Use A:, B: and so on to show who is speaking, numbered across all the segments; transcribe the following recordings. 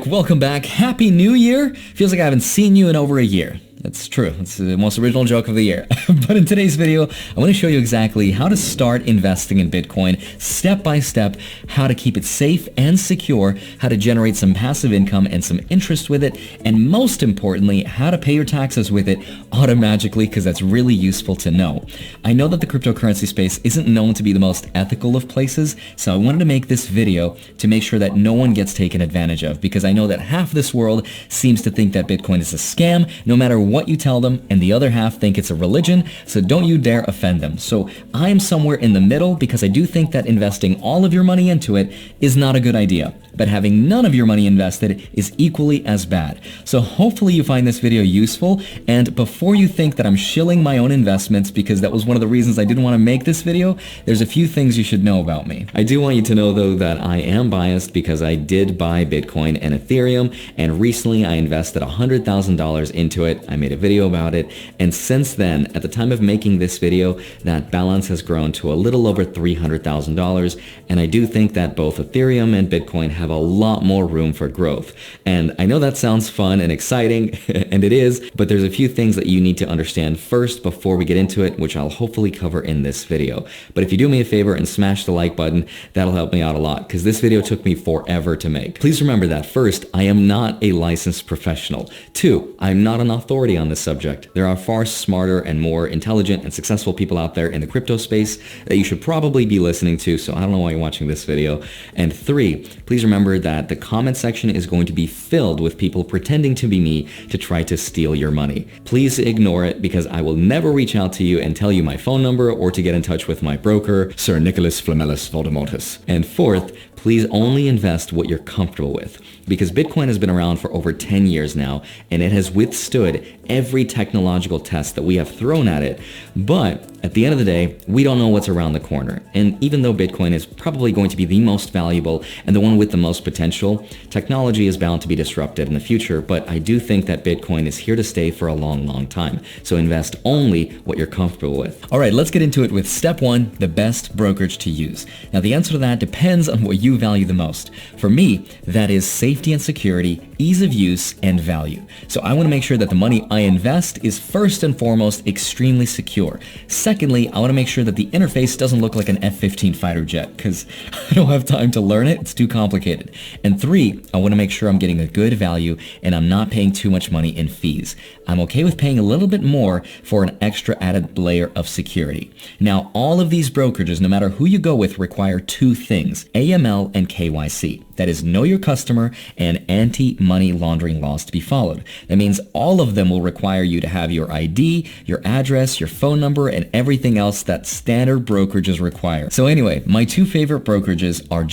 A: Welcome back. Happy New Year. Feels like I haven't seen you in over a year. That's true. It's the most original joke of the year. But in today's video, I want to show you exactly how to start investing in Bitcoin, step by step, how to keep it safe and secure, how to generate some passive income and some interest with it, and most importantly, how to pay your taxes with it automatically, because that's really useful to know. I know that the cryptocurrency space isn't known to be the most ethical of places, so I wanted to make this video to make sure that no one gets taken advantage of, because I know that half this world seems to think that Bitcoin is a scam, no matter what you tell them, and the other half think it's a religion, so don't you dare offend them. So I'm somewhere in the middle, because I do think that investing all of your money into it is not a good idea, but having none of your money invested is equally as bad. So hopefully you find this video useful, and before you think that I'm shilling my own investments, because that was one of the reasons I didn't want to make this video, there's a few things you should know about me. I do want you to know though that I am biased, because I did buy Bitcoin and Ethereum, and recently I invested $100,000 into it. I made a video about it, and since then, at the time of making this video, that balance has grown to a little over $300,000, and I do think that both Ethereum and Bitcoin have a lot more room for growth. And I know that sounds fun and exciting, and it is, but there's a few things that you need to understand first before we get into it, which I'll hopefully cover in this video. But if you do me a favor and smash the like button, that'll help me out a lot, because this video took me forever to make. Please remember that first, I am not a licensed professional. Two, I'm not an authority on this subject. There are far smarter and more intelligent and successful people out there in the crypto space that you should probably be listening to, so I don't know why you're watching this video. And three, please remember that the comment section is going to be filled with people pretending to be me to try to steal your money. Please ignore it, because I will never reach out to you and tell you my phone number or to get in touch with my broker, Sir Nicholas Flamellus Voldemortus. And fourth, please only invest what you're comfortable with, because Bitcoin has been around for over 10 years now, and it has withstood every technological test that we have thrown at it. But at the end of the day, we don't know what's around the corner. And even though Bitcoin is probably going to be the most valuable and the one with the most potential, technology is bound to be disrupted in the future, but I do think that Bitcoin is here to stay for a long, long time. So invest only what you're comfortable with. All right, let's get into it with step one, the best brokerage to use. Now, the answer to that depends on what you value the most. For me, that is safety and security, ease of use, and value. So I want to make sure that the money I invest is first and foremost extremely secure. Secondly, I want to make sure that the interface doesn't look like an F-15 fighter jet, because I don't have time to learn it. It's too complicated. And three, I want to make sure I'm getting a good value and I'm not paying too much money in fees. I'm okay with paying a little bit more for an extra added layer of security. Now, all of these brokerages, no matter who you go with, require two things: AML and KYC. That is, know your customer and anti-money laundering laws to be followed. That means all of them will require you to have your ID, your address, your phone number, and everything else that standard brokerages require. So anyway, my two favorite brokerages are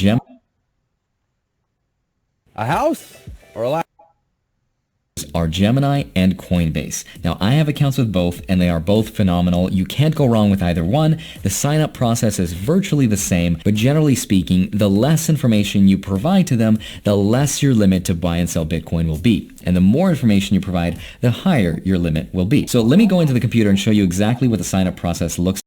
B: A house or a
A: Gemini and Coinbase. Now, I have accounts with both, and they are both phenomenal. You can't go wrong with either one. The sign-up process is virtually the same, but generally speaking, the less information you provide to them, the less your limit to buy and sell Bitcoin will be. And the more information you provide, the higher your limit will be. So let me go into the computer and show you exactly what the sign-up process looks like.